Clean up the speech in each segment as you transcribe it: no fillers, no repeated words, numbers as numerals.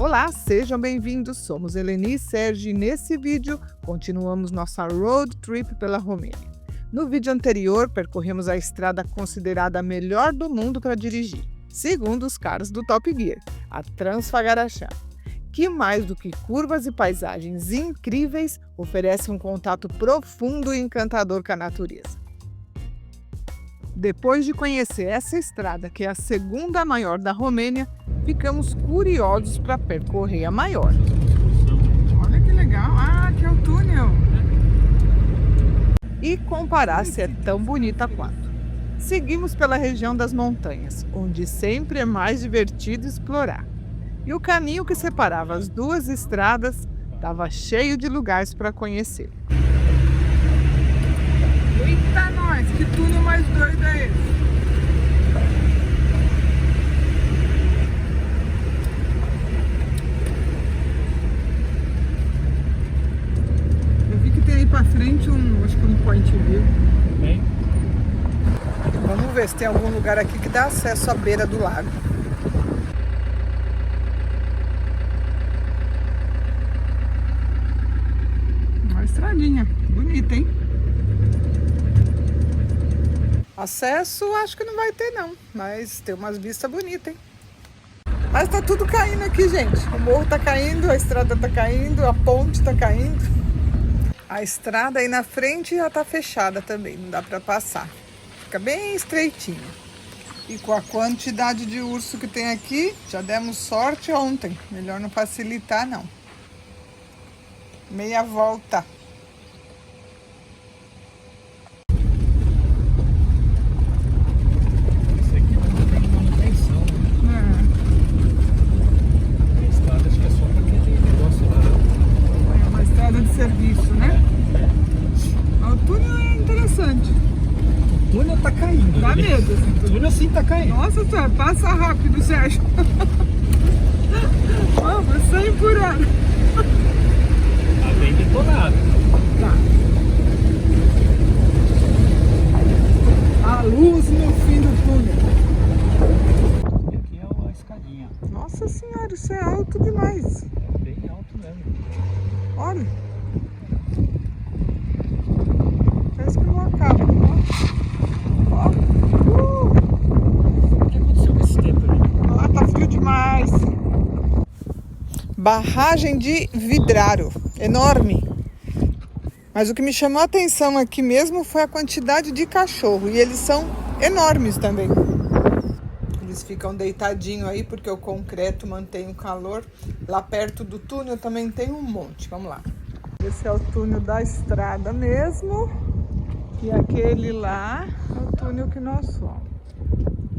Olá, sejam bem-vindos, somos Eleni e Sérgio e nesse vídeo continuamos nossa road trip pela Romênia. No vídeo anterior, percorremos a estrada considerada a melhor do mundo para dirigir, segundo os caras do Top Gear, a Transfagaracha, que mais do que curvas e paisagens incríveis, oferece um contato profundo e encantador com a natureza. Depois de conhecer essa estrada, que é a segunda maior da Romênia, ficamos curiosos para percorrer a maior. Olha que legal! Ah, aqui é o túnel! E comparar se é tão bonita quanto. Seguimos pela região das montanhas, onde sempre é mais divertido explorar. E o caminho que separava as duas estradas estava cheio de lugares para conhecer. Eita nós, que túnel mais doido é esse? Eu vi que tem aí pra frente acho que um point view. Bem. Vamos ver se tem algum lugar aqui que dá acesso à beira do lago. Uma estradinha, bonita, hein? Acesso acho que não vai ter não, mas tem umas vistas bonitas, hein? Mas tá tudo caindo aqui, gente. O morro tá caindo, a estrada tá caindo, a ponte tá caindo. A estrada aí na frente já tá fechada também, não dá pra passar. Fica bem estreitinho. E com a quantidade de urso que tem aqui, já demos sorte ontem. Melhor não facilitar não. Meia volta. Serviço, né? O túnel é interessante. O túnel tá caindo. Dá medo. O túnel sim tá caindo. Nossa senhora, passa rápido, Sérgio. Vamos, 100 por hora. Tá bem detonado. Tá. A luz no fim do túnel. E aqui é uma escadinha. Nossa senhora, isso é alto demais. É bem alto mesmo. Olha. Parece que não acaba. Ó. O que aconteceu com esse tempo ali? Ah, tá frio demais. Barragem de Vidraro. Enorme. Mas o que me chamou a atenção aqui mesmo foi a quantidade de cachorro. E eles são enormes também. Eles ficam deitadinhos aí porque o concreto mantém o calor. Lá perto do túnel também tem um monte. Vamos lá. Esse é o túnel da estrada mesmo. E aquele lá é o túnel que nós fomos.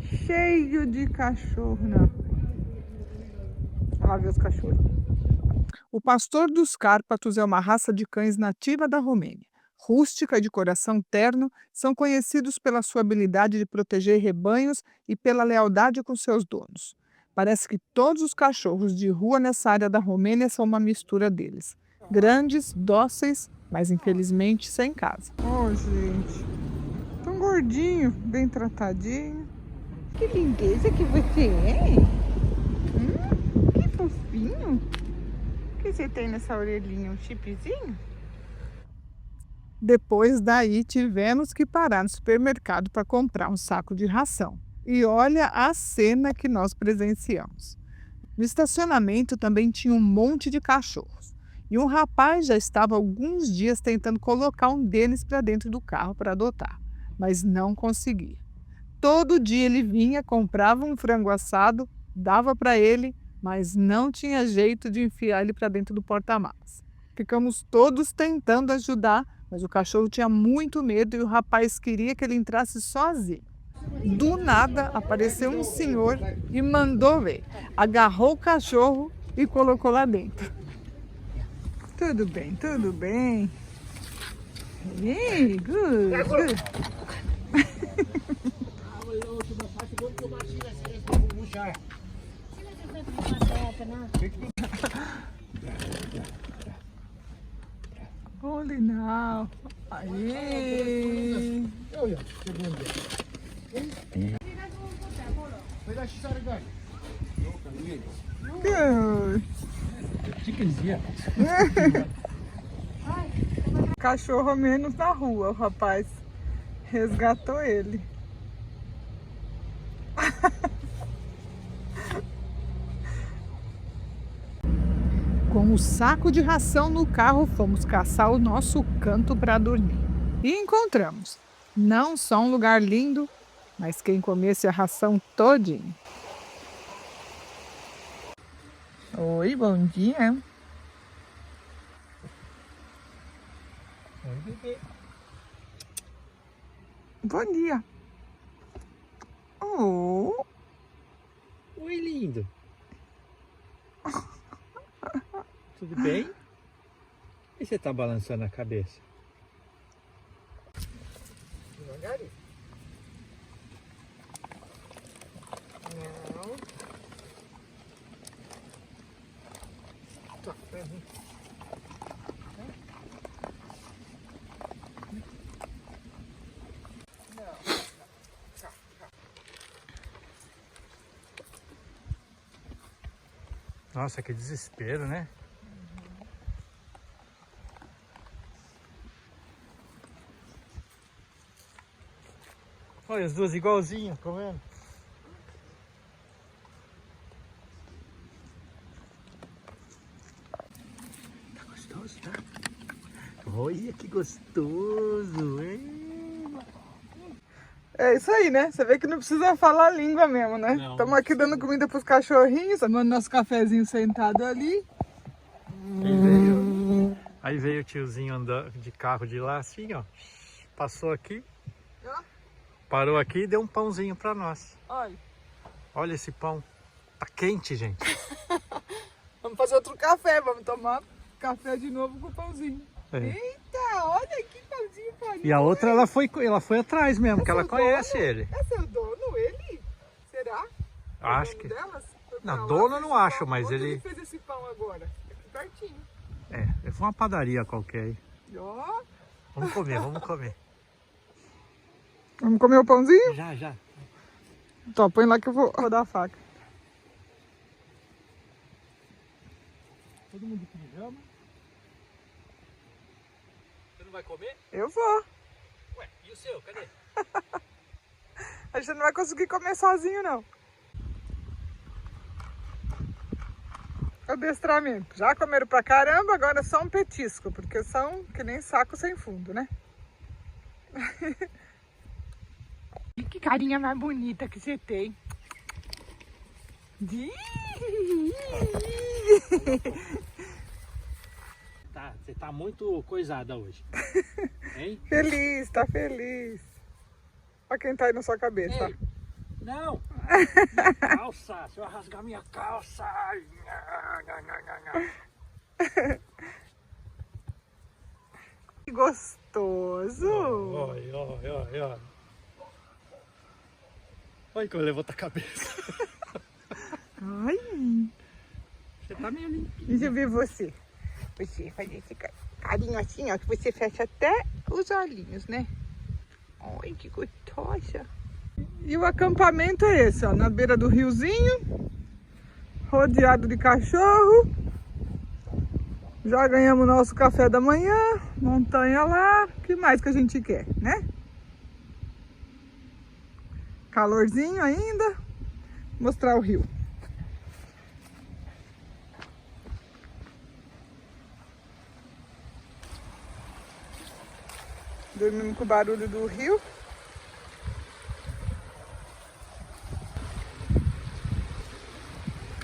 Cheio de cachorro, não. Olha lá ver os cachorros. O pastor dos Cárpatos é uma raça de cães nativa da Romênia. Rústica e de coração terno, são conhecidos pela sua habilidade de proteger rebanhos e pela lealdade com seus donos. Parece que todos os cachorros de rua nessa área da Romênia são uma mistura deles. Grandes, dóceis, mas infelizmente sem casa. Oh, gente, tão gordinho, bem tratadinho. Que lindeza que você é! Que fofinho! O que você tem nessa orelhinha? Um chipzinho? Depois daí tivemos que parar no supermercado para comprar um saco de ração. E olha a cena que nós presenciamos. No estacionamento também tinha um monte de cachorros. E um rapaz já estava há alguns dias tentando colocar um deles para dentro do carro para adotar, mas não conseguia. Todo dia ele vinha, comprava um frango assado, dava para ele, mas não tinha jeito de enfiar ele para dentro do porta-malas. Ficamos todos tentando ajudar, mas o cachorro tinha muito medo e o rapaz queria que ele entrasse sozinho. Do nada apareceu um senhor e mandou ver. Agarrou o cachorro e colocou lá dentro. Tudo bem, tudo bem. Hey, good, good. Holy now. Aê. Chiquezinha. Cachorro a menos na rua, o rapaz resgatou ele. Com o saco de ração no carro, fomos caçar o nosso canto para dormir. E encontramos. Não só um lugar lindo, mas quem comesse a ração todinha. Oi, bom dia. Oi, bebê. Bom dia. Oh. Oi, lindo. Tudo bem? E você tá balançando a cabeça? Devagarinho. Não. Tá, Nossa, que desespero, né? Olha as duas igualzinhas, comendo. Tá gostoso, tá? Olha que gostoso, hein? é isso aí, né? Você vê que não precisa falar a língua mesmo, né? Não, Estamos não aqui dando comida pros cachorrinhos, tomando nosso cafezinho sentado ali. Aí veio o tiozinho andando de carro de lá assim, ó. Passou aqui, parou aqui e deu um pãozinho pra nós. Olha. Olha esse pão. Tá quente, gente. Vamos fazer outro café, vamos tomar café de novo com o pãozinho. É. Eita, olha que pãozinho farinha. E a outra ela foi atrás mesmo, que ela seu conhece dono? ele. É seu dono, ele? Será? Acho O dono que. delas? Foi pra Não, lá, dono fez não esse acho, pão. mas Onde ele- fez esse pão agora? Aqui pertinho. É, foi uma padaria qualquer aí. E ó. Vamos comer, vamos comer. Vamos comer o pãozinho? Já, já. Tá, põe lá que eu vou dar a faca. Todo mundo que me ama. Você não vai comer? Eu vou. Ué, e o seu? Cadê? A gente não vai conseguir comer sozinho, não. Adestramento. Já comeram pra caramba, agora é só um petisco, porque são que nem saco sem fundo, né? Que carinha mais bonita que você tem. Tá, você tá muito coisada hoje. Hein? Feliz, tá feliz. Olha quem tá aí na sua cabeça. Ei, não! Minha calça! Se eu rasgar minha calça! Que gostoso. Olha, olha, olha. Olha que eu levanto a cabeça. Ai, Você tá meio limpinho. deixa eu ver você. Você faz esse carinho assim, ó, que você fecha até os olhinhos, né? Ai, que gostosa. E o acampamento é esse, ó, na beira do riozinho, rodeado de cachorro. Já ganhamos nosso café da manhã, montanha lá, o que mais que a gente quer, né? Calorzinho ainda, mostrar o rio. Dormimos com o barulho do rio.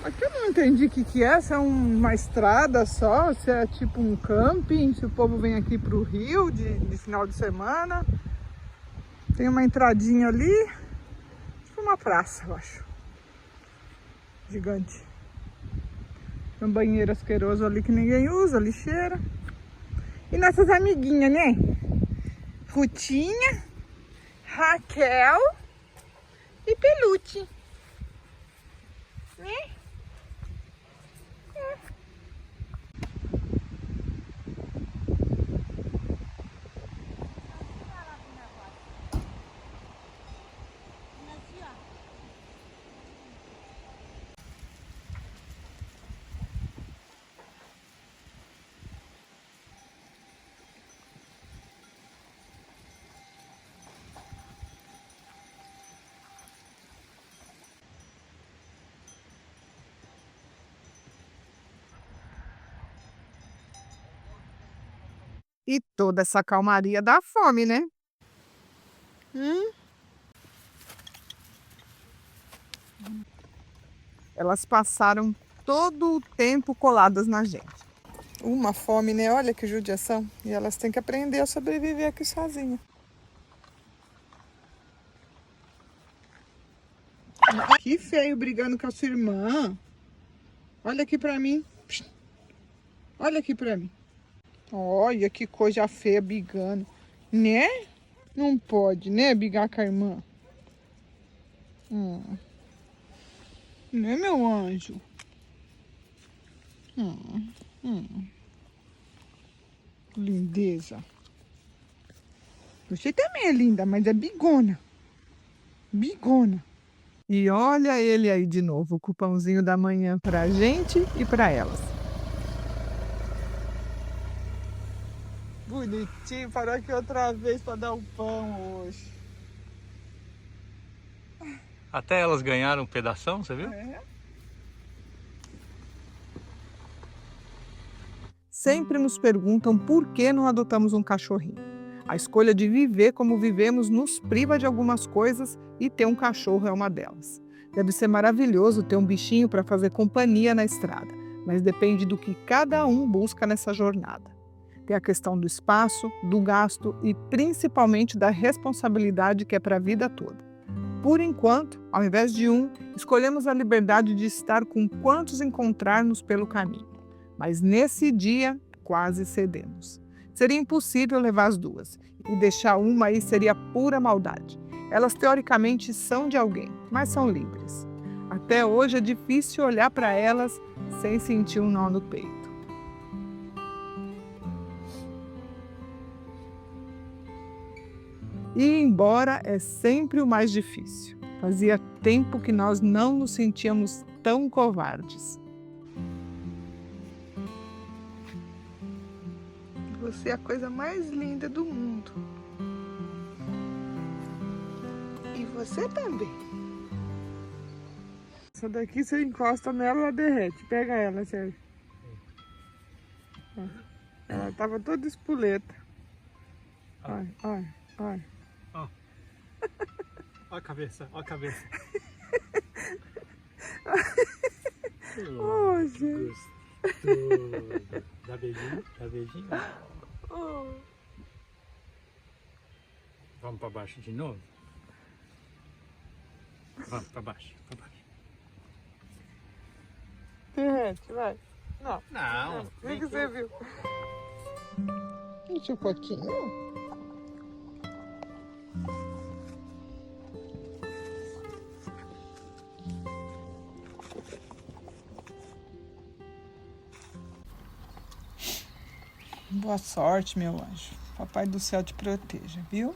Aqui eu não entendi o que é, se é uma estrada só, se é tipo um camping, se o povo vem aqui pro rio de final de semana. Tem uma entradinha ali, tipo uma praça, eu acho. Gigante. Tem um banheiro asqueroso ali que ninguém usa, lixeira. E nossas amiguinhas, né? Rutinha, Raquel e Pelute. Né? E toda essa calmaria dá fome, né? Elas passaram todo o tempo coladas na gente. Uma fome, né? Olha que judiação. E elas têm que aprender a sobreviver aqui sozinhas. Que feio brigando com a sua irmã. Olha aqui pra mim. Olha aqui pra mim. Olha que coisa feia brigando. Né? Não pode, né? Brigar com a irmã. Né, meu anjo? Lindeza. Você também é linda, mas é bigona. Bigona. E olha ele aí de novo, com o pãozinho da manhã pra gente e pra elas. Bonitinho, parou aqui outra vez pra dar o pão hoje. Até elas ganharam um pedação, você viu? Sempre nos perguntam por que não adotamos um cachorrinho. A escolha de viver como vivemos nos priva de algumas coisas e ter um cachorro é uma delas. Deve ser maravilhoso ter um bichinho para fazer companhia na estrada, mas depende do que cada um busca nessa jornada. Tem a questão do espaço, do gasto e principalmente da responsabilidade que é para a vida toda. Por enquanto, ao invés de um, escolhemos a liberdade de estar com quantos encontrarmos pelo caminho. Mas nesse dia, quase cedemos. Seria impossível levar as duas, e deixar uma aí seria pura maldade. Elas teoricamente são de alguém, mas são livres. Até hoje é difícil olhar para elas sem sentir um nó no peito. E ir embora é sempre o mais difícil. Fazia tempo que nós não nos sentíamos tão covardes. Você é a coisa mais linda do mundo. E você também. Essa daqui você encosta nela, ela derrete. Pega ela, Sérgio. Ela tava toda espoleta. Olha, olha, olha. Olha a cabeça, olha a cabeça. Oh, gente. Gostoso. Dá beijinho, dá beijinho. Vamos para baixo de novo? Vamos para baixo, para baixo. Derrete, vai. Não. Não. O que você viu? Um chocotinho? Boa sorte, meu anjo. Papai do céu te proteja, viu?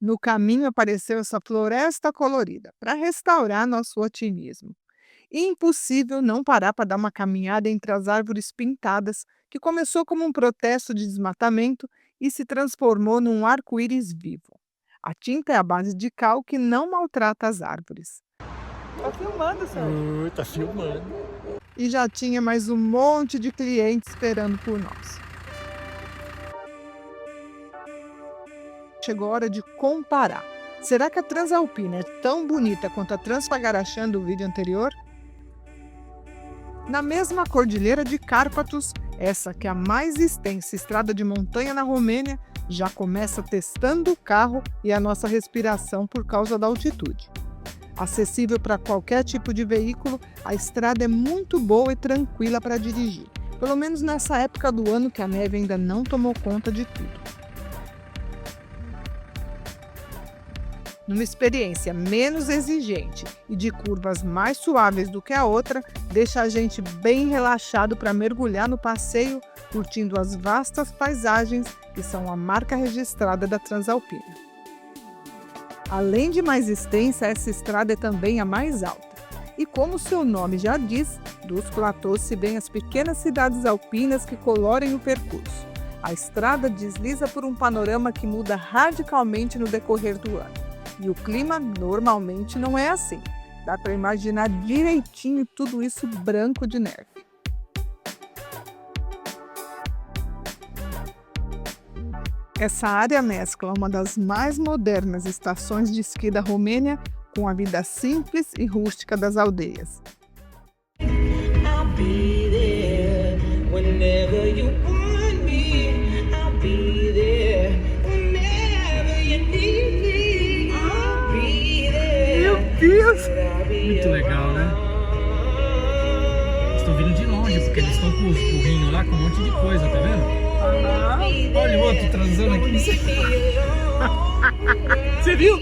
No caminho apareceu essa floresta colorida para restaurar nosso otimismo. Impossível não parar para dar uma caminhada entre as árvores pintadas, que começou como um protesto de desmatamento e se transformou num arco-íris vivo. A tinta é a base de cal que não maltrata as árvores. Tá filmando, Sérgio? Tá filmando. E já tinha mais um monte de clientes esperando por nós. Chegou a hora de comparar. Será que a Transalpina é tão bonita quanto a Transpagaraxã do vídeo anterior? Na mesma cordilheira de Cárpatos, essa que é a mais extensa estrada de montanha na Romênia, já começa testando o carro e a nossa respiração por causa da altitude. Acessível para qualquer tipo de veículo, a estrada é muito boa e tranquila para dirigir, pelo menos nessa época do ano que a neve ainda não tomou conta de tudo. Numa experiência menos exigente e de curvas mais suaves do que a outra, deixa a gente bem relaxado para mergulhar no passeio, curtindo as vastas paisagens que são a marca registrada da Transalpina. Além de mais extensa, essa estrada é também a mais alta. E como seu nome já diz, dos platôs se vêem as pequenas cidades alpinas que colorem o percurso. A estrada desliza por um panorama que muda radicalmente no decorrer do ano. E o clima normalmente não é assim. Dá para imaginar direitinho tudo isso branco de neve. Essa área mescla uma das mais modernas estações de esqui da Romênia com a vida simples e rústica das aldeias. I'll be there whenever you want me. I'll be there whenever you need me. I'll be there. Meu Deus! Muito legal, né? Estão vindo de longe, porque eles estão com os burrinhos lá com um monte de coisa, tá vendo? Olha o outro transando aqui. Você viu?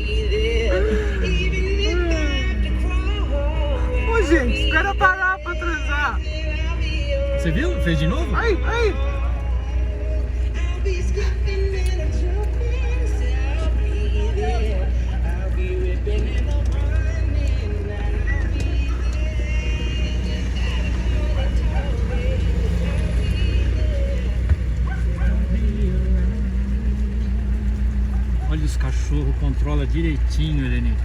Ô, gente, espera parar pra transar. Você viu? Fez de novo? Ai, ai! I'll be skipping and a jumping. I'll be there. I'll be ripping and I'm running. I'll be Olha os cachorros, controla direitinho, Eleni.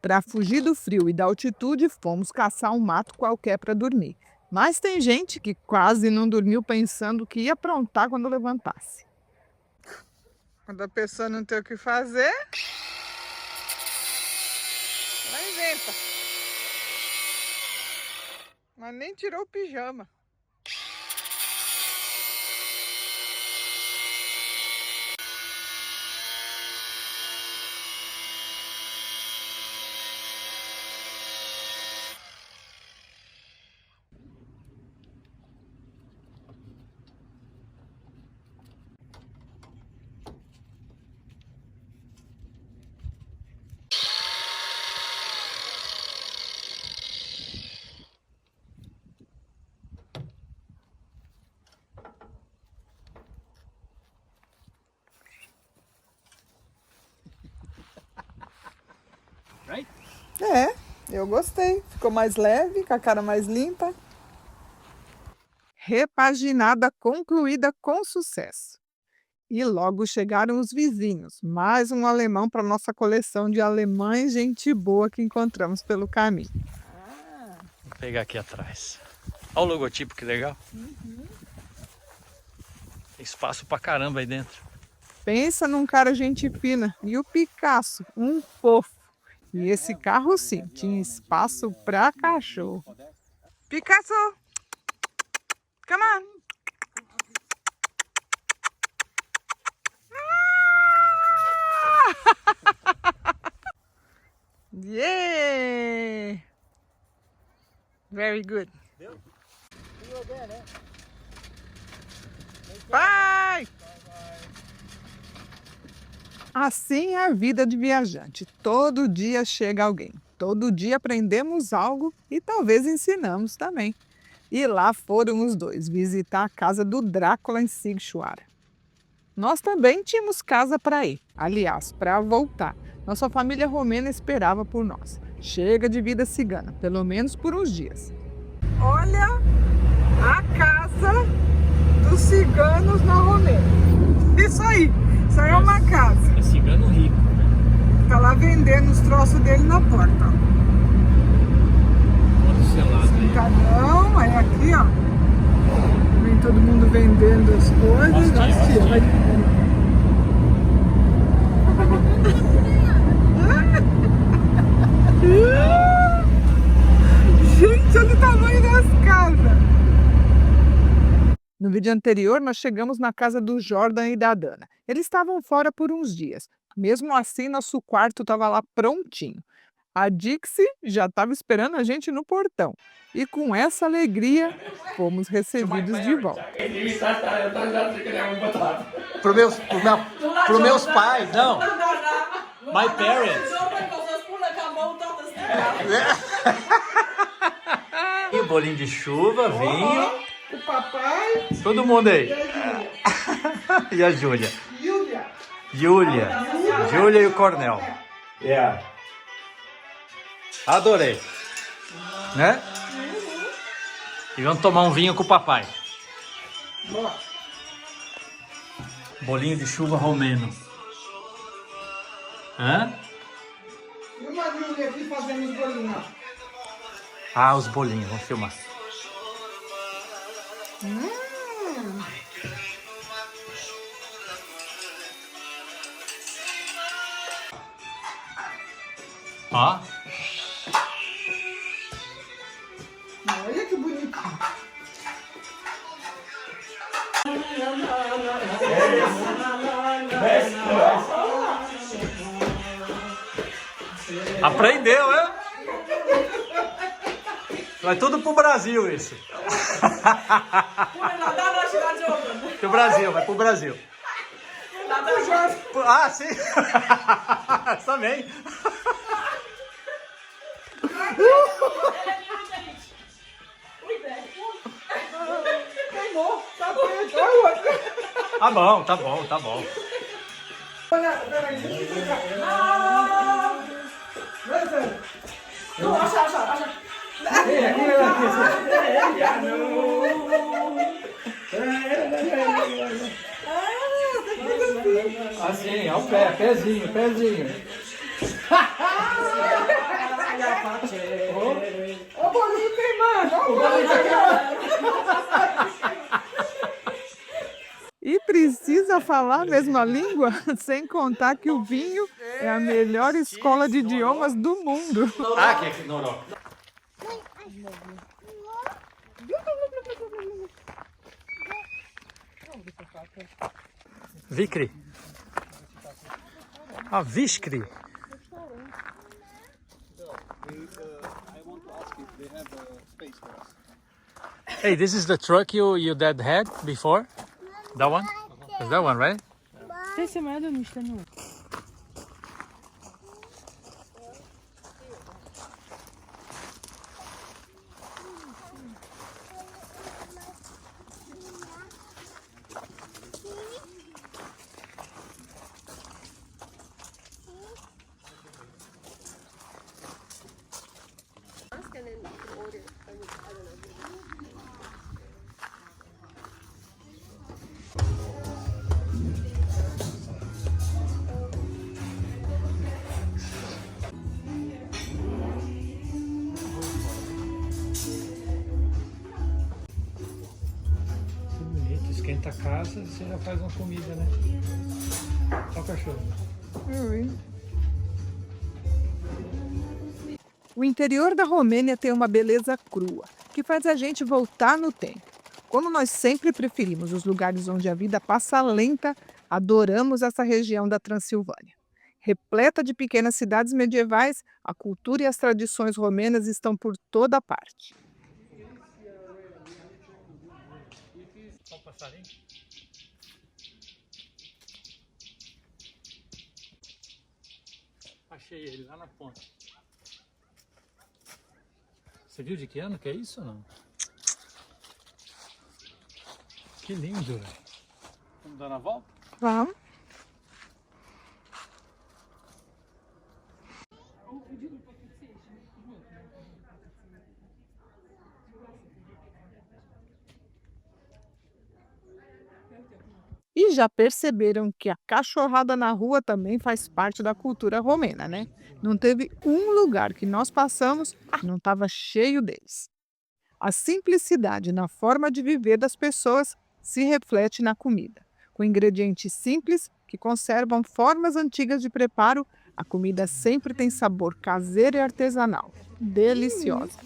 Para fugir do frio e da altitude, fomos caçar um mato qualquer para dormir. Mas tem gente que quase não dormiu pensando que ia aprontar quando levantasse. Quando a pessoa não tem o que fazer, ela inventa. Mas nem tirou o pijama. É, eu gostei. Ficou mais leve, com a cara mais limpa. Repaginada concluída com sucesso. E logo chegaram os vizinhos, mais um alemão para nossa coleção de alemães gente boa que encontramos pelo caminho. Vou pegar aqui atrás. Olha o logotipo, que legal. Tem espaço pra caramba aí dentro. Pensa num cara gente fina. E o Picasso, um fofo. E esse carro sim, tinha espaço para cachorro. Picasso! Come on! Yeah! Very good. Bye! Assim é a vida de viajante. Todo dia chega alguém. Todo dia aprendemos algo e talvez ensinamos também. E lá foram os dois visitar a casa do Drácula em Sigchuara. Nós também tínhamos casa para ir, aliás, para voltar. Nossa família romena esperava por nós. Chega de vida cigana, pelo menos por uns dias. Olha a casa dos ciganos na Romênia. Isso aí é uma casa. É cigano rico. Tá lá vendendo os troços dele na porta. Todo selado aí. Cadão, aí aqui, ó. Vem todo mundo vendendo as coisas. Hostia. Vai. Gente, olha o tamanho das casas. No vídeo anterior, nós chegamos na casa do Jordan e da Dana. Eles estavam fora por uns dias. Mesmo assim, nosso quarto estava lá prontinho. A Dixie já estava esperando a gente no portão. E com essa alegria, fomos recebidos de volta. Pro meus pais, não. My parents. E o bolinho de chuva, vinho. O papai Todo mundo aí. E a Júlia. Júlia e o Cornel. Yeah. Adorei. Né? E vamos tomar um vinho com o papai. Bolinho de chuva romeno. Hã? E uma Júlia aqui fazendo os bolinhos. Ah, os bolinhos. Vamos filmar. Ó. Olha que bonitinho. Aprendeu, né? Vai tudo pro Brasil isso. Pro Brasil, vai pro Brasil. Ah, sim. Também. Tá bom, tá bom, tá bom. Assim, ó o pé, pezinho, pezinho. Ó o bolinho queimando, ó o bolinho. E precisa falar a mesma língua, sem contar que o vinho é a melhor escola de idiomas do mundo. Ah, que ignorou. Vikri. Ah, Vishkri. Hey, this is the truck your dad had before? That one? Is that one, right? esquenta a casa e você já faz uma comida, né? Olha o cachorro. O interior da Romênia tem uma beleza crua, que faz a gente voltar no tempo. Como nós sempre preferimos os lugares onde a vida passa lenta, adoramos essa região da Transilvânia. Repleta de pequenas cidades medievais, a cultura e as tradições romenas estão por toda parte. Olha o passarinho. Achei ele lá na ponta. Você viu de que ano que é isso ou não? Que lindo, velho. Vamos dar a volta? Vamos. E já perceberam que a cachorrada na rua também faz parte da cultura romena, né? Não teve um lugar que nós passamos que não estava cheio deles. A simplicidade na forma de viver das pessoas se reflete na comida. Com ingredientes simples que conservam formas antigas de preparo, a comida sempre tem sabor caseiro e artesanal. Deliciosa.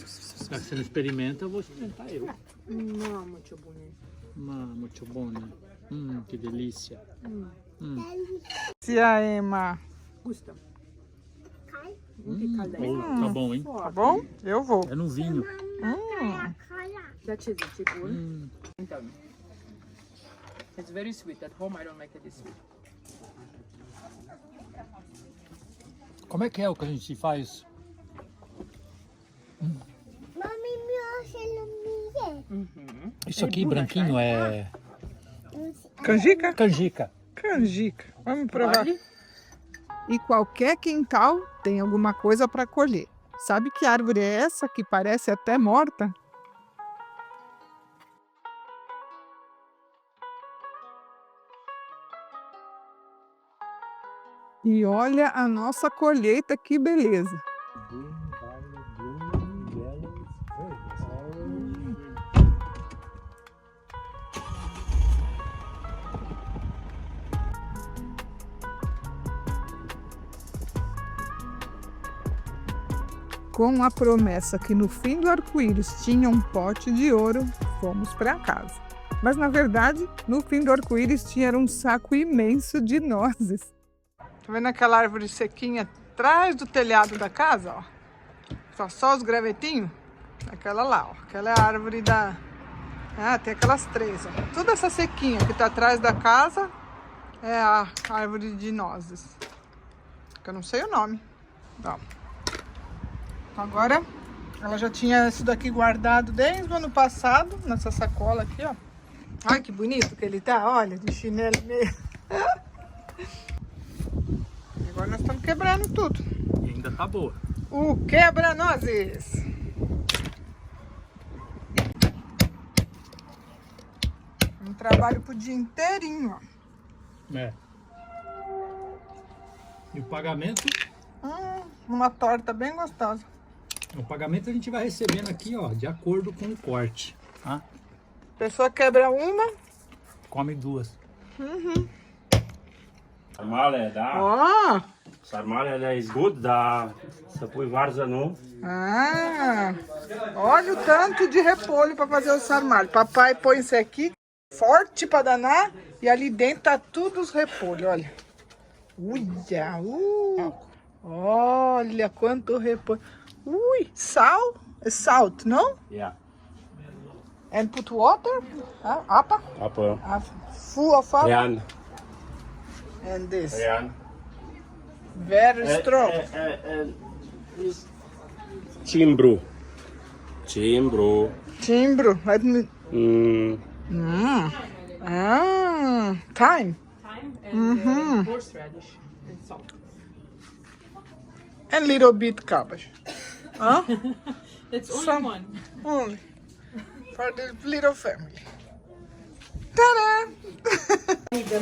Se você não experimenta, eu vou experimentar eu. Mamma, che buone. Muito bom, né? Que delícia. Se a Emma, Gusta. Tá bom, hein? tá bom? Eu vou. É no vinho. That's it, it's good. Tell me. It's very sweet. At home, I don't like it this sweet. Como é que é o que a gente faz? Isso aqui, branquinho, é Canjica? canjica. Canjica. Vamos provar. E qualquer quintal tem alguma coisa para colher. Sabe que árvore é essa que parece até morta? E olha a nossa colheita, que beleza! Com a promessa que no fim do arco-íris tinha um pote de ouro, fomos para casa. Mas na verdade, no fim do arco-íris tinha um saco imenso de nozes. Tá vendo aquela árvore sequinha atrás do telhado da casa, ó? Só os gravetinhos? Aquela lá, ó. Aquela é a árvore da... Ah, tem aquelas três, ó. Toda essa sequinha que tá atrás da casa é a árvore de nozes. Que eu não sei o nome. Ó. Agora, ela já tinha isso daqui guardado desde o ano passado, nessa sacola aqui, ó. Ai, que bonito que ele tá, olha, de chinelo mesmo. Agora nós estamos quebrando tudo. E ainda tá boa. O quebra-nozes. Um trabalho pro dia inteirinho, ó. É. E o pagamento? Uma torta bem gostosa. O pagamento a gente vai recebendo aqui, ó, de acordo com o corte. Tá? A pessoa quebra uma. Come duas. Sarmale, da. Ó! Sarmale is good, da. Să pui varză, nu? Ah! Olha o tanto de repolho para fazer o sarmalho. Papai põe isso aqui, forte para danar, e ali dentro tá tudo os repolhos, olha. Uia! Olha quanto repolho. Ui! Sal? É salt, não? Yeah. And put water? Apa? Apă. Full of apa? Rean. And this. Rean. Very strong. Cimbru. Cimbru. Timbro. Let me... Thyme. Thyme and horseradish and salt. And little bit cabbage. Huh? It's only Some- one. Only. For the little family. Tadá!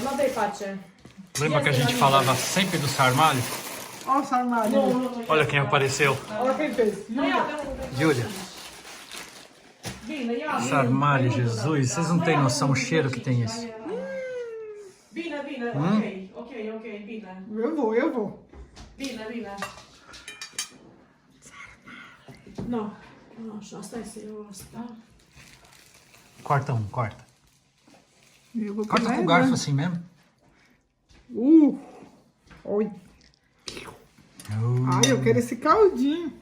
Ma dai pace. Lembra que a gente falava sempre do sarmalho? Olha o sarmalho. Olha quem apareceu. Olha quem fez. Júlia. Esse armário, Jesus, vocês não têm noção o cheiro que tem isso. Bina, ok, Bina. Eu vou. Bina. No, stai seriosa. Corta um, corta. Eu vou Corta comer, com o garfo né? assim mesmo. Oi. Ai, eu quero esse caldinho.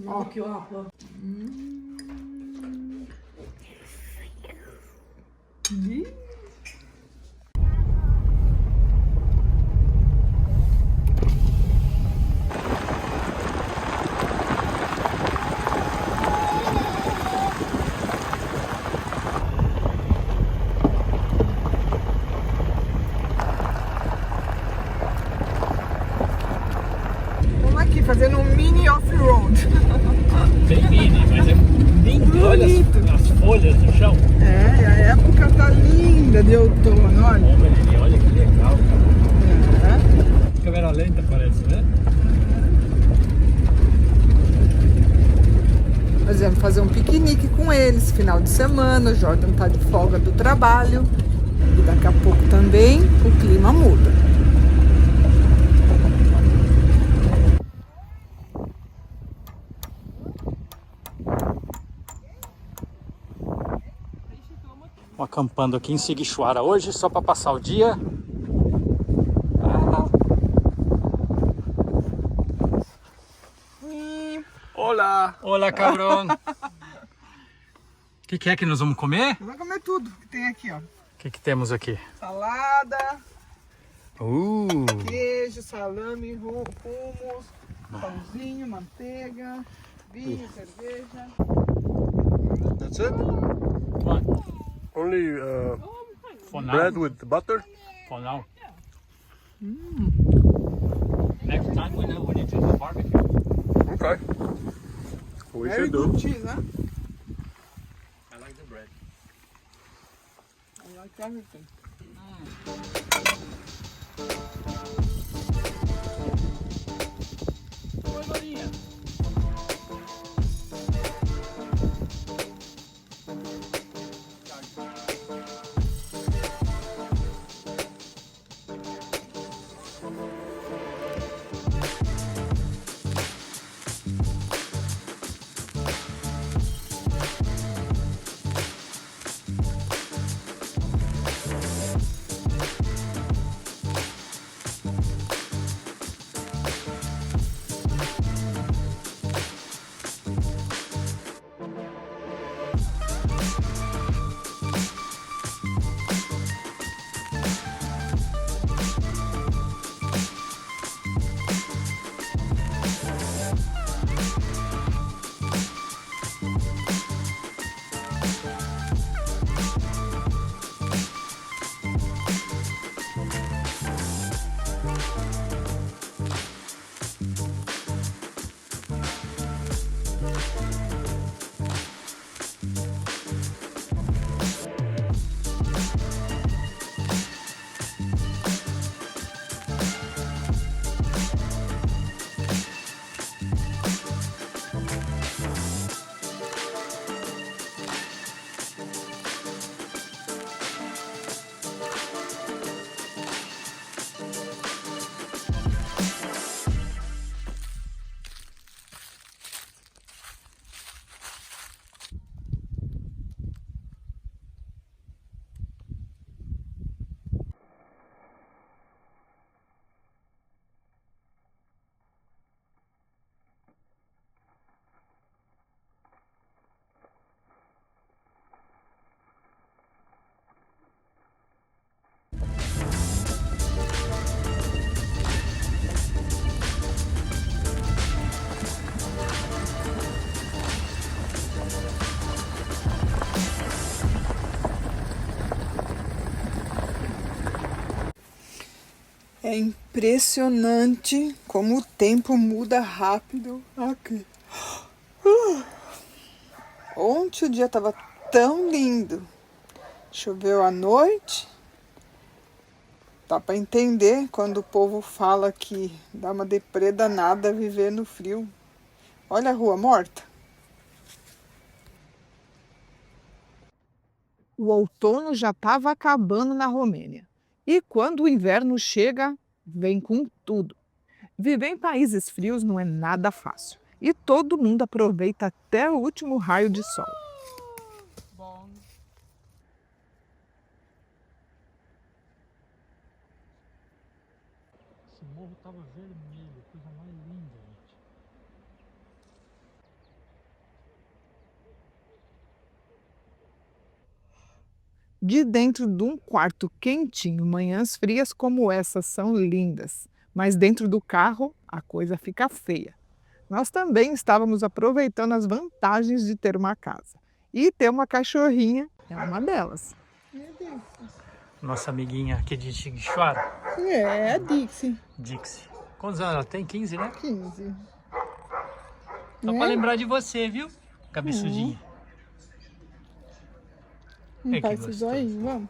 Ó, aqui, ó. Vamos aqui fazendo um mini off-road. Bem mini, mas é lindo. Olha as folhas no chão. É, a época tá linda de outono, olha. Olha que legal, cara. É. Câmera lenta parece, né? Nós vamos fazer um piquenique com eles, final de semana. O Jordan tá de folga do trabalho. E daqui a pouco também o clima muda. Acampando aqui em Sigixuara hoje, só para passar o dia. Olá! Olá, cabrão! O que é que nós vamos comer? Vamos comer tudo que tem aqui, ó. O que temos aqui? Salada, queijo, salame, hummus, pãozinho, manteiga, vinho, cerveja. That's it? What? Only For now. bread with butter? For now. Next time we need to do barbecue. Okay. We Very should do. good cheese, huh? I like the bread. I like everything. Oi, Maria. É impressionante como o tempo muda rápido aqui. Ontem o dia estava tão lindo. Choveu à noite. Dá para entender quando o povo fala que dá uma deprê danada viver no frio. Olha a rua morta. o outono já estava acabando na Romênia. E quando o inverno chega, vem com tudo. Viver em países frios não é nada fácil. E todo mundo aproveita até o último raio de sol. Esse morro estava vermelho, coisa mais linda, gente. De dentro de um quarto quentinho, manhãs frias como essas são lindas. Mas dentro do carro, a coisa fica feia. Nós também estávamos aproveitando as vantagens de ter uma casa. E ter uma cachorrinha é uma delas. Nossa amiguinha aqui de Timisoara, É, a Dixie. Dixie. Quantos anos ela tem? 15, né? 15. Só pra lembrar de você, viu? Cabeçudinha. Não É que faz esse gostoso. zoinho, vamos.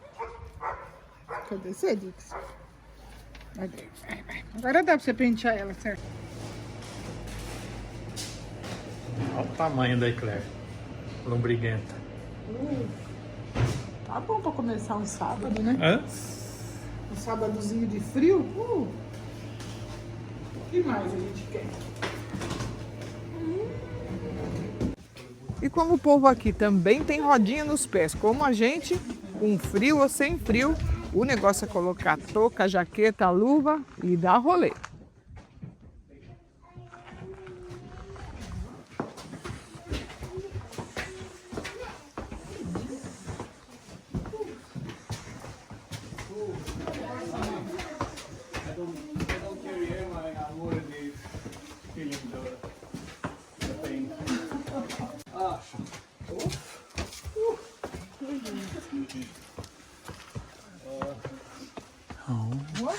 Cadê você, Dixie? Vai. Agora dá pra você pentear ela, certo? Olha o tamanho da Eclair. Lombriguenta. Tá bom pra começar um sábado, né? Hã? Um sábadozinho de frio. O que mais a gente quer? E como o povo aqui também tem rodinha nos pés, como a gente, com frio ou sem frio, o negócio é colocar touca, jaqueta, luva e dar rolê.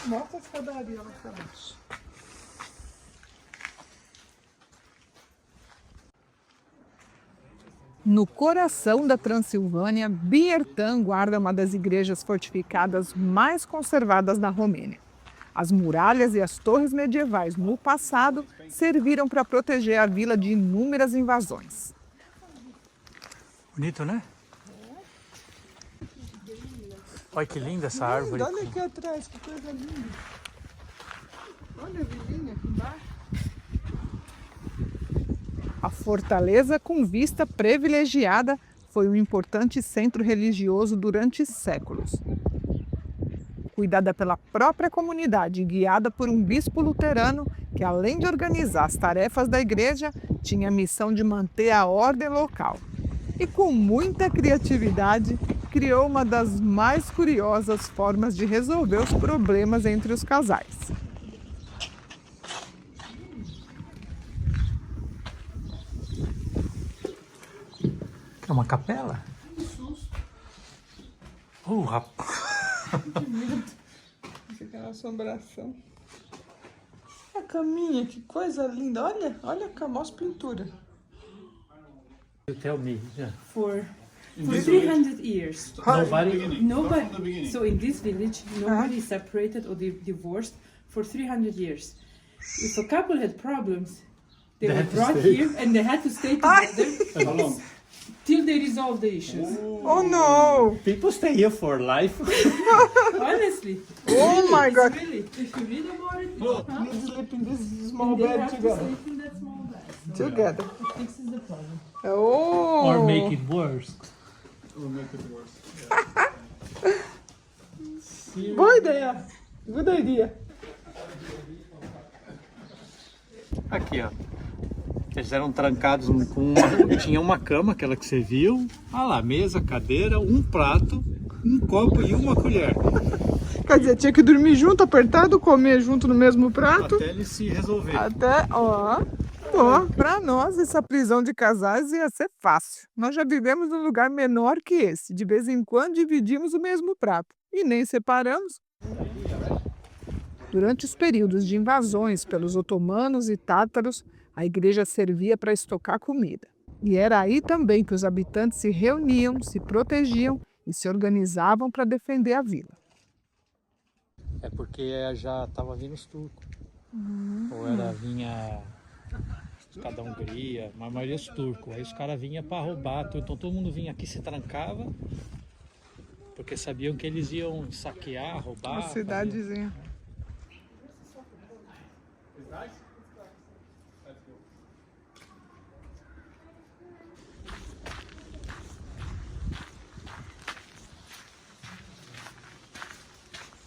Mostra a escadaria lá pra baixo. No coração da Transilvânia, Biertan guarda uma das igrejas fortificadas mais conservadas da Romênia. As muralhas e as torres medievais no passado serviram para proteger a vila de inúmeras invasões. Bonito, né? Olha que linda essa árvore. Olha aqui atrás, que coisa linda. Olha a vilinha aqui embaixo. A fortaleza com vista privilegiada foi um importante centro religioso durante séculos. Cuidada pela própria comunidade e guiada por um bispo luterano que, além de organizar as tarefas da igreja, tinha a missão de manter a ordem local. E com muita criatividade, criou uma das mais curiosas formas de resolver os problemas entre os casais. É uma capela? Rapaz. Aquela assombração. A caminha, que coisa linda. Olha a mostra pintura. Tell me. Yeah. For 300 years. Nobody. Nobody. So in this village, nobody is separated or divorced for 300 years. If a couple had problems, they were brought here and they had to stay together till they resolve the issues. Oh no! People stay here for life. Honestly. Oh my God! Really, if you read about it, We sleep in this small they bed have to together. sleep in that small bed. Together. It fixes the problem. Oh! Or make it worse. Boa ideia! Good idea! Aqui, ó. Eles eram trancados com uma... Tinha uma cama, aquela que você viu. Olha lá, mesa, cadeira, um prato, um copo e uma colher. Quer dizer, tinha que dormir junto, apertado, comer junto no mesmo prato. Até eles se resolverem. Até, pra nós essa prisão de casais ia ser fácil. Nós já vivemos num lugar menor que esse. De vez em quando dividimos o mesmo prato e nem separamos. Durante os períodos de invasões pelos otomanos e tátaros, a igreja servia para estocar comida. E era aí também que os habitantes se reuniam, se protegiam e se organizavam para defender a vila. É porque já estava vindo os turcos. Ou vinha da Hungria, mas a maioria os turcos. Aí os caras vinham para roubar, então todo mundo vinha aqui, se trancava porque sabiam que eles iam saquear, roubar. Uma cidadezinha.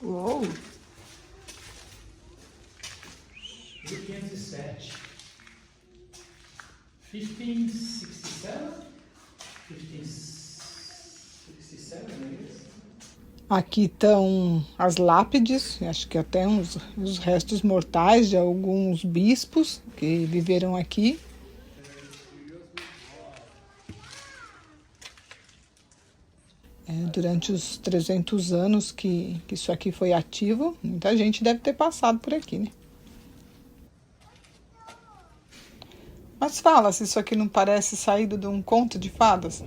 Uou! 1507. 1567? 1567, não é isso? Aqui estão as lápides, acho que até os restos mortais de alguns bispos que viveram aqui. Durante os 300 anos que isso aqui foi ativo, muita gente deve ter passado por aqui, né? Mas fala se isso aqui não parece saído de um conto de fadas.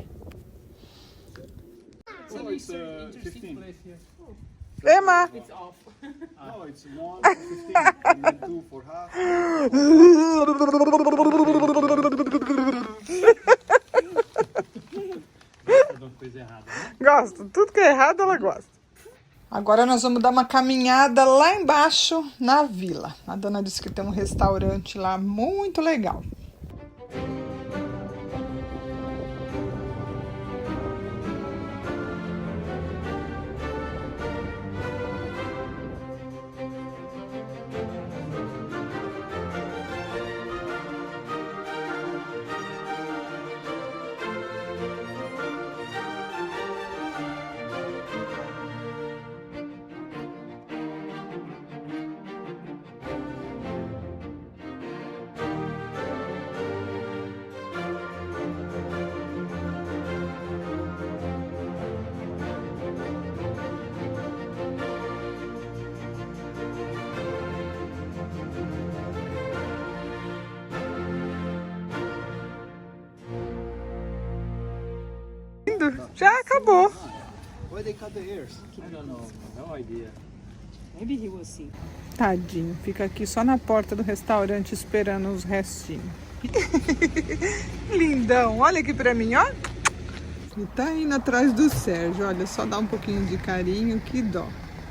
Oh, it's 15. Emma! It's off. No, it's 1 for 15, and then 2 for half. Uma coisa errada, né? Gosto, tudo que é errado ela gosta. Agora nós vamos dar uma caminhada lá embaixo na vila. A dona disse que tem um restaurante lá muito legal. Já acabou. Why they cut the ears? I don't know, no idea. Maybe he will see. Tadinho, fica aqui só na porta do restaurante esperando os restinhos. Lindão, olha aqui pra mim, ó. E tá indo atrás do Sérgio, olha, só dá um pouquinho de carinho, que dó.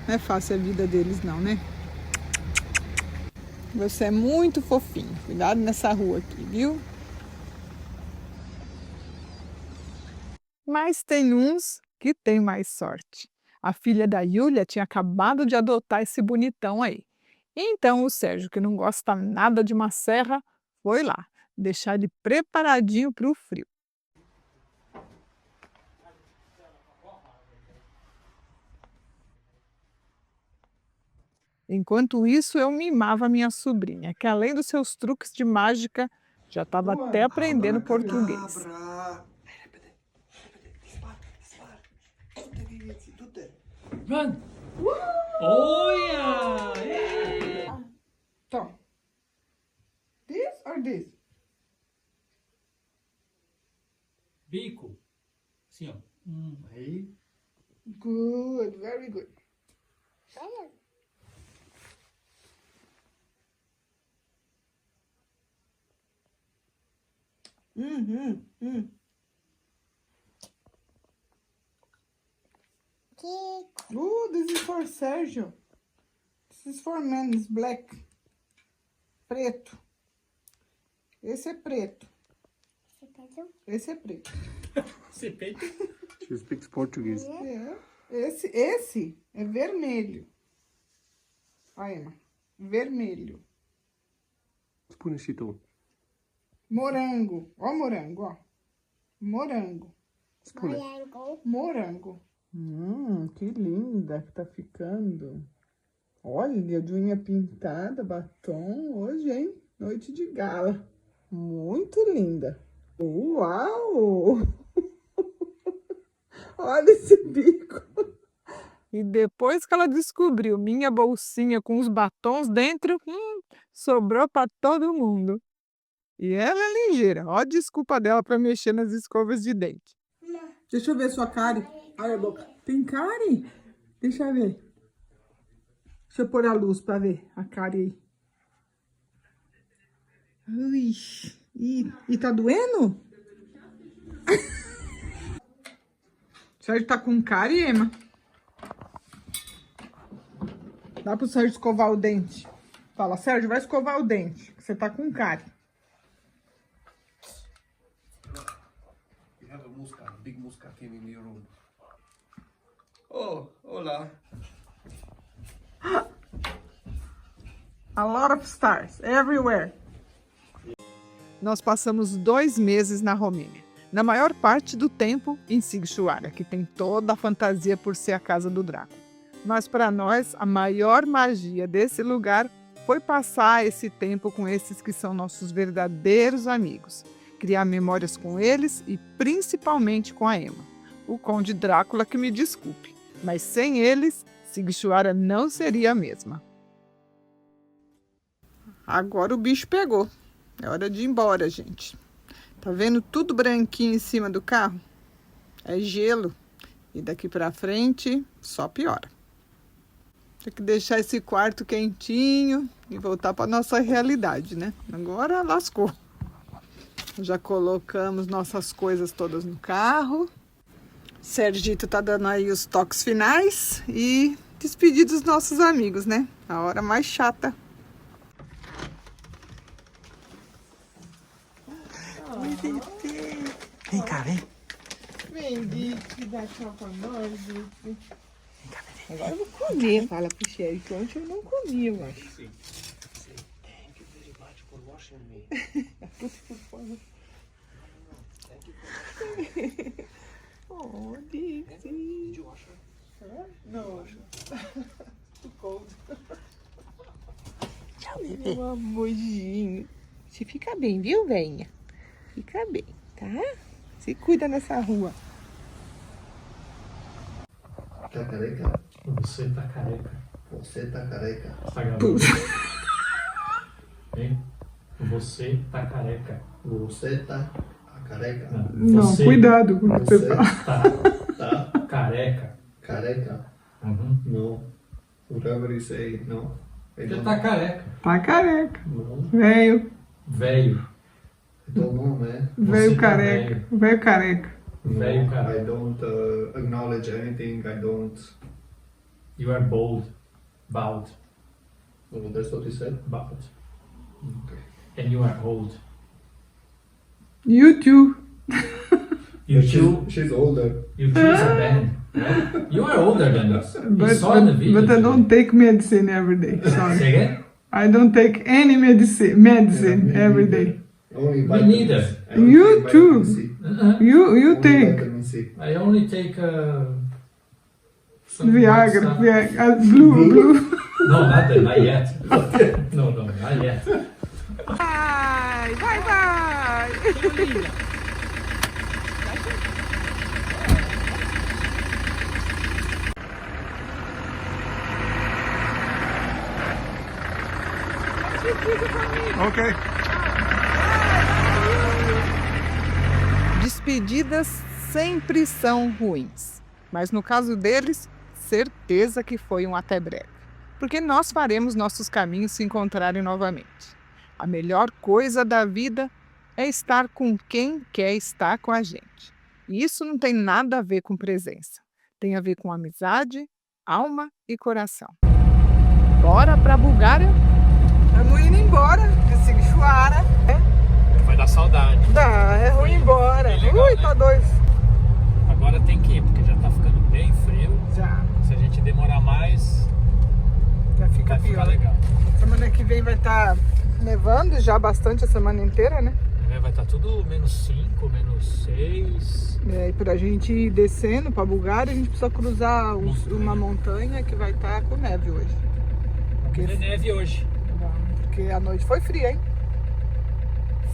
Não é fácil a vida deles não, né? Você é muito fofinho, cuidado nessa rua aqui, viu? Mas tem uns que tem mais sorte. A filha da Yulia tinha acabado de adotar esse bonitão aí. Então o Sérgio, que não gosta nada de uma serra, foi lá, deixar ele preparadinho para o frio. Enquanto isso, eu mimava minha sobrinha, que além dos seus truques de mágica, já estava até aprendendo português. Run! Olha! Ei! Então, this or this? Bico. Assim, ó. Aí. Good, very good. Oh, this is for Sérgio. This is for men, it's black. Preto. Esse é preto. Esse é preto. Você peita? She speaks Portuguese. É. Esse é vermelho. Olha, Emma. Vermelho. Spune și tu. Morango. Ó morango, ó. Morango. Spune. Morango. Que linda que tá ficando. Olha, de unha pintada, batom. Hoje, hein? Noite de gala. Muito linda. Uau! Olha esse bico. E depois que ela descobriu minha bolsinha com os batons dentro, sobrou para todo mundo. E ela é ligeira. Ó a desculpa dela para mexer nas escovas de dente. Deixa eu ver sua cárie. Olha a boca. Tem cárie? Deixa eu ver. Deixa eu pôr a luz para ver a cárie aí. Ui. E tá doendo? Sérgio tá com cárie, Emma? Dá pro Sérgio escovar o dente. Fala, Sérgio, vai escovar o dente, que você tá com cárie. You have a musca, a big musca came in your room. Oh, hola. A lot of stars, everywhere. Nós passamos 2 meses na Romênia. Na maior parte do tempo em Sighișoara, que tem toda a fantasia por ser a casa do Drácula. Mas para nós, a maior magia desse lugar foi passar esse tempo com esses que são nossos verdadeiros amigos. Criar memórias com eles e principalmente com a Emma. O Conde Drácula que me desculpe, mas sem eles, Sighișoara não seria a mesma. Agora o bicho pegou. É hora de ir embora, gente. Tá vendo tudo branquinho em cima do carro? É gelo. E daqui pra frente, só piora. Tem que deixar esse quarto quentinho e voltar pra nossa realidade, né? Agora lascou. Já colocamos nossas coisas todas no carro. Sergito tá dando aí os toques finais e despedir dos nossos amigos, né? A hora mais chata. Vem cá, vem. Vem, Dick, dá tchau pra nós, Dick. Agora eu vou comer. Fala pro Sherry que ontem eu não comi, eu acho. Thank you very much for washing me. Oh, Dick. Did you wash her? Não. Too cold. Tchau, bebê. Meu amorzinho. Você fica bem, viu, venha? Fica bem, tá? Se cuida nessa rua. Tá careca? Você tá careca. Você tá careca. Tá gravando? Hein? Você tá careca. Você tá careca. Não, Você cuidado com o que Você você fala. tá careca. careca. Uhum. No. Whatever you say, no. I Você don't, tá careca. Tá careca. no. Velho. Velho. I don't know, man. Velho tá careca. Velho careca. No, Velho careca. I don't acknowledge anything. I don't. You are bold. Bald. Oh, that's what you said? Bald. Okay. And you are old. You too. You But two. she's older. You choose a band. Right? You are older than us. You But, saw in the video. but I don't take medicine every day. Sorry. Say again? I don't take any medicine Yeah, every me day. neither. Only Me vitamin neither. C. I only You take too. vitamin C. You Only take vitamin C. I only take some white Viagra, stuff. blue. No, not that, not yet. No, not yet. Bye, bye. Okay. Despedidas sempre são ruins, mas no caso deles, certeza que foi um até breve, porque nós faremos nossos caminhos se encontrarem novamente. A melhor coisa da vida é estar com quem quer estar com a gente. E isso não tem nada a ver com presença, tem a ver com amizade, alma e coração. Bora pra Bulgária? Estamos indo embora de Sighișoara. Vai dar saudade. Dá, é ruim ir embora. É legal, Ui, né? tá doido. Agora tem que ir, porque já tá ficando bem frio. Já, Se a gente demorar mais, já fica vai ficar pior. legal. Semana que vem vai estar nevando já bastante a semana inteira, né? Vai estar tudo -5, -6. E pra gente ir descendo pra Bulgária, a gente precisa cruzar uma montanha que vai estar com neve hoje. É neve hoje. Porque a noite foi fria, hein?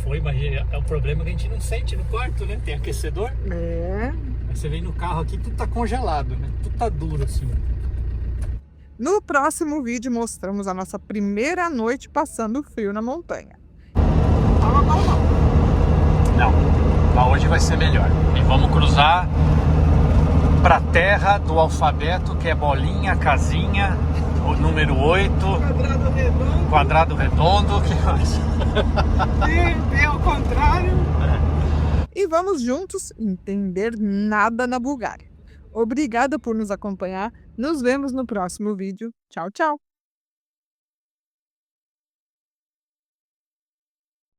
Foi, mas é um problema que a gente não sente no quarto, né? Tem aquecedor. É. Aí você vem no carro aqui, tudo tá congelado, né? Tudo tá duro assim. No próximo vídeo mostramos a nossa primeira noite passando frio na montanha. Não, mas hoje vai ser melhor. E vamos cruzar pra terra do alfabeto, que é bolinha, casinha, o número 8, Quadrado redondo. quadrado redondo, que mais? E ao contrário. E vamos juntos entender nada na Bulgária. Obrigada por nos acompanhar. Nos vemos no próximo vídeo. Tchau, tchau.